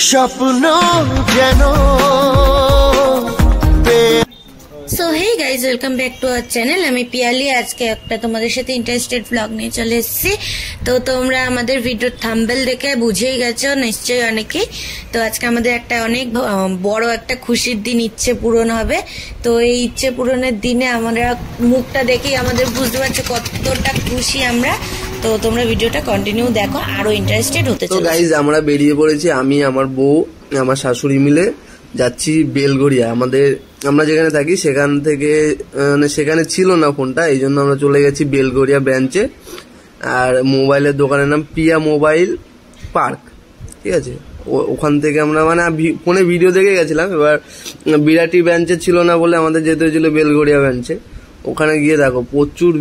স্বপ্ন যেন। So hey guys, welcome back to our channel. আমি পিয়ালি। আজকে একটা তোমাদের সাথে ইন্টারেস্টেড ব্লগ নিয়ে চলে এসেছি। তো তোমরা আমাদের ভিডিওর থাম্বনেল দেখে বুঝেই গেছো নিশ্চয়ই অনেকেই। তো আজকে আমাদের একটা অনেক বড় একটা খুশির দিন, ইচ্ছে পূরণ হবে। তো এই ইচ্ছে পূরণের দিনে আমরা মুখটা দেখেই আমাদের বুঝতে পারছো কতটা খুশি আমরা। তো তোমরা ভিডিওটা কন্টিনিউ দেখো, আরো ইন্টারেস্টেড হতে চলেছে। তো গাইজ আমরা বেরিয়ে পড়েছি, আমি আমার বউ আমার শাশুড়ি মিলে যাচ্ছি বেলঘড়িয়া। আমরা যেখানে থাকি সেখান থেকে মানে সেখানে ছিল না ফোনটা, এই জন্য আমরা চলে গেছি বেলঘড়িয়া ব্রাঞ্চে। আর মোবাইলের দোকানের নাম প্রিয়া মোবাইল পার্ক, ঠিক আছে। ওখান থেকে আমরা মানে ফোনে ভিডিও দেখে গেছিলাম। এবার বিরাটি ব্রাঞ্চে ছিল না বলে আমাদের যেতে হয়েছিল বেলঘড়িয়া ব্রাঞ্চে। ওখানে গিয়ে দেখো প্রচুর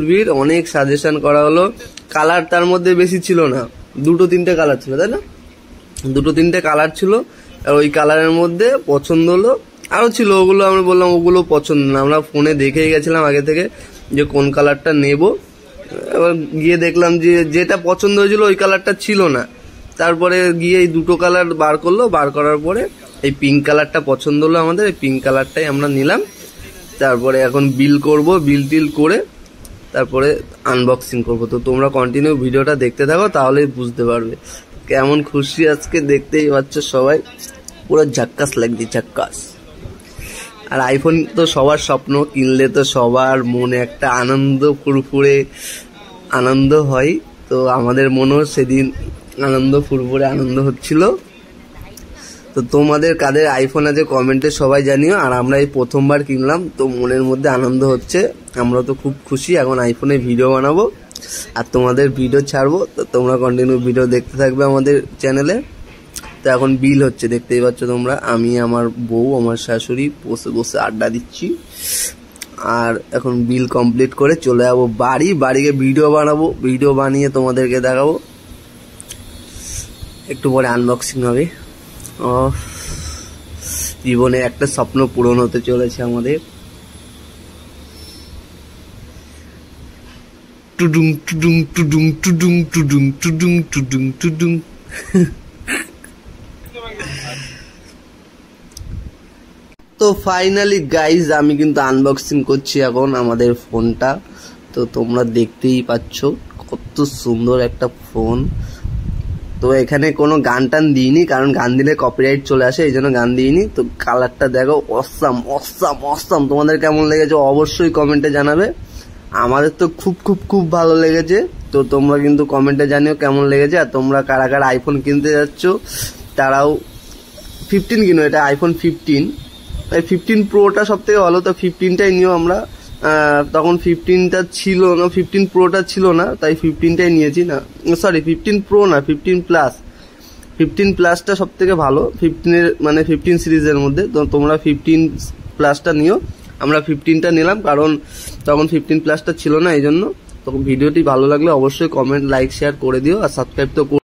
ভিড়, অনেক সাজেশন করা হলো। কালার তার মধ্যে বেশি ছিল না, 2-3টে কালার ছিল, তাই না? 2-3টে কালার ছিল। আর ওই কালারের মধ্যে পছন্দ হলো, আরো ছিল, ওগুলো আমরা বললাম ওগুলো পছন্দ না। আমরা ফোনে দেখেই গেছিলাম আগে থেকে যে কোন কালারটা নেব। এবার গিয়ে দেখলাম যে যেটা পছন্দ হয়েছিল ওই কালারটা ছিল না। তারপরে গিয়ে এই 2টো কালার বার করলো, বার করার পরে এই পিঙ্ক কালারটা পছন্দ হলো আমাদের, এই পিঙ্ক কালারটাই আমরা নিলাম। তারপরে এখন বিল করব, বিল করে তারপরে আনবক্সিং করব। তো তোমরা কন্টিনিউ ভিডিওটা দেখতে থাকো, তাহলেই বুঝতে পারবে কেমন খুশি আজকে। দেখতেই পাচ্ছ সবাই, পুরো ঝাক্কাস লাগছে, ঝাক্কাস। আর আইফোন তো সবার স্বপ্ন, কিনলে তো সবার মনে একটা আনন্দ, ফুরফুরে আনন্দ হয়। তো আমাদের মনেও সেদিন ফুরফুরে আনন্দ হচ্ছিল। তো তোমাদের কাদের আইফোন আছে কমেন্টে সবাই জানিও। আর আমরা এই প্রথমবার কিনলাম, তো মনের মধ্যে আনন্দ হচ্ছে, আমরা তো খুব খুশি। এখন আইফোনে ভিডিও বানাবো আর তোমাদের ভিডিও ছাড়বো, তো তোমরা কন্টিনিউ ভিডিও দেখতে থাকবে আমাদের চ্যানেলে। তো এখন বিল হচ্ছে, দেখতেই পাচ্ছ তোমরা। আমি, আমার বউ, আমার শাশুড়ি বসে বসে আড্ডা দিচ্ছি। আর এখন বিল কমপ্লিট করে চলে যাবো বাড়িকে ভিডিও বানাবো, ভিডিও বানিয়ে তোমাদেরকে দেখাবো। একটু পরে আনবক্সিং হবে। জীবনে একটা স্বপ্ন পূরণ হতে চলেছে আমাদের। টুডুং টুডুং টুডুং টুডুং টুডুং টুডুং টুডুং টুডুং। তো ফাইনালি গাইজ আমি কিন্তু আনবক্সিং করছি এখন আমাদের ফোনটা। তো তোমরা দেখতেই পাচ্ছ কত সুন্দর একটা ফোন। তো এখানে কোনো গান টান দিইনি, কারণ গান দিলে কপিরাইট চলে আসে, এই জন্য গান দিইনি। তো কালারটা দেখো, অসাম অসাম অসাম। তোমাদের কেমন লেগেছে অবশ্যই কমেন্টে জানাবে। আমাদের তো খুব খুব খুব ভালো লেগেছে। তো তোমরা কিন্তু কমেন্টে জানিও কেমন লেগেছে। আর তোমরা কারা কারা আইফোন কিনতে যাচ্ছ তারাও 15 কিনো, এটা আইফোন 15। তাই 15 প্রোটা সব থেকে ভালো, তো 15টাই নিও। আমরা তখন 15টা ছিল না, 15 প্রোটা ছিল না, তাই 15টাই নিয়েছি। না সরি 15 প্রো না, 15 প্লাস। 15 প্লাসটা সব থেকে ভালো 15-এর মানে 15 সিরিজের মধ্যে। তো তোমরা 15 প্লাসটা নিও। আমরা 15টা নিলাম, কারণ তখন 15 প্লাসটা ছিল না, এই জন্য। তো ভিডিওটি ভালো লাগলে অবশ্যই কমেন্ট, লাইক, শেয়ার করে দিও। আর সাবস্ক্রাইব তো